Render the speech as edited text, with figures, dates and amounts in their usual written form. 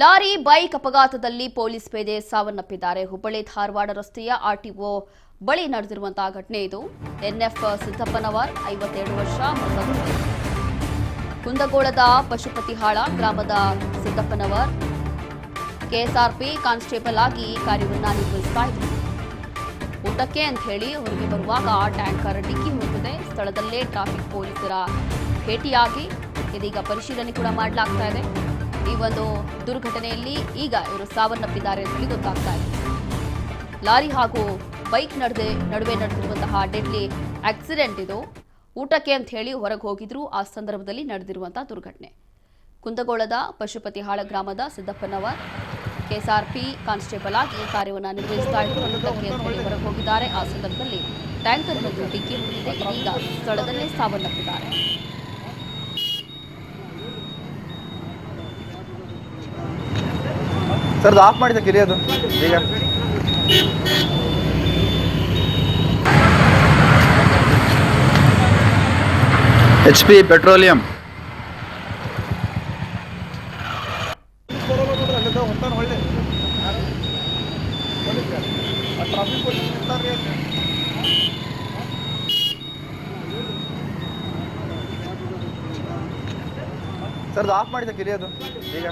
Lorry bike ಅಪಘಾತದಲ್ಲಿ police ಪೇದೆ ಸಾವನ್ನಪ್ಪಿದ್ದಾರೆ. ಹುಬ್ಬಳ್ಳಿ ಧಾರವಾಡ ರಸ್ತೆಯ ಆರ್ಟಿಒ ಬಳಿ ನಡೆದಿರುವಂತಹ ಘಟನೆ ಇದು. ಎನ್ಎಫ್ ಸಿದ್ದಪ್ಪನವರ್ 57 ವರ್ಷ ಮೃತಪಟ್ಟರು. ಕುಂದಗೋಳದ ಪಶುಪತಿಹಾಳ ಗ್ರಾಮದ ಸಿದ್ದಪ್ಪನವರ್ ಕೆಎಸ್ಆರ್ಪಿ ಕಾನ್ಸ್ಟೇಬಲ್ ಆಗಿ ಕಾರ್ಯವನ್ನು ನಿರ್ವಹಿಸ್ತಾ ಇದ್ರು. ಊಟಕ್ಕೆ ಅಂತ ಹೇಳಿ ಹೊರಗೆ ಬರುವಾಗ ಟ್ಯಾಂಕರ್ ಡಿಕ್ಕಿ ಹೊಂದಿದೆ. ಸ್ಥಳದಲ್ಲೇ ಟ್ರಾಫಿಕ್ ಪೊಲೀಸರ ಭೇಟಿಯಾಗಿ ಇದೀಗ ಪರಿಶೀಲನೆ ಕೂಡ ಮಾಡಲಾಗ್ತಾ ಇದೆ. ಈ ಒಂದು ದುರ್ಘಟನೆಯಲ್ಲಿ ಈಗ ಇವರು ಸಾವನ್ನಪ್ಪಿದ್ದಾರೆ ಅಂತ ಹೇಳಿ ಗೊತ್ತಾಗ್ತಾ ಇದೆ. ಲಾರಿ ಹಾಗೂ ಬೈಕ್ ನಡುವೆ ನಡೆದಿರುವಂತಹ ಡೆಡ್ಲಿ ಆಕ್ಸಿಡೆಂಟ್ ಇದು. ಊಟಕ್ಕೆ ಅಂತ ಹೇಳಿ ಹೊರಗೆ ಹೋಗಿದ್ರು. ಆ ಸಂದರ್ಭದಲ್ಲಿ ನಡೆದಿರುವಂತಹ ದುರ್ಘಟನೆ. ಕುಂದಗೋಳದ ಪಶುಪತಿಹಾಳ ಗ್ರಾಮದ ಸಿದ್ದಪ್ಪನವರ್ ಕೆಎಸ್ಆರ್ಪಿ ಕಾನ್ಸ್ಟೇಬಲ್ ಆಗಿ ಕಾರ್ಯವನ್ನು ನಿರ್ವಹಿಸ್ತಾ ಇದ್ರು. ಊಟಕ್ಕೆ ಅಂತ ಹೇಳಿ ಹೊರಗೆ ಹೋಗಿದ್ದಾರೆ. ಆ ಸಂದರ್ಭದಲ್ಲಿ ಟ್ಯಾಂಕರ್ ಬಂದು ಡಿಕ್ಕಿ ಹೊಂದಿದೆ. ಇದೀಗ ಸ್ಥಳದಲ್ಲೇ ಸಾವನ್ನಪ್ಪಿದ್ದಾರೆ. ಸರ್ ಆಫ್ ಮಾಡಿದ ಕಿರಿಯೋದು ಈಗ HP ಪೆಟ್ರೋಲಿಯಂ ಸರ್ ಆಫ್ ಮಾಡಿದ ಕಿರಿಯೋದು ಈಗ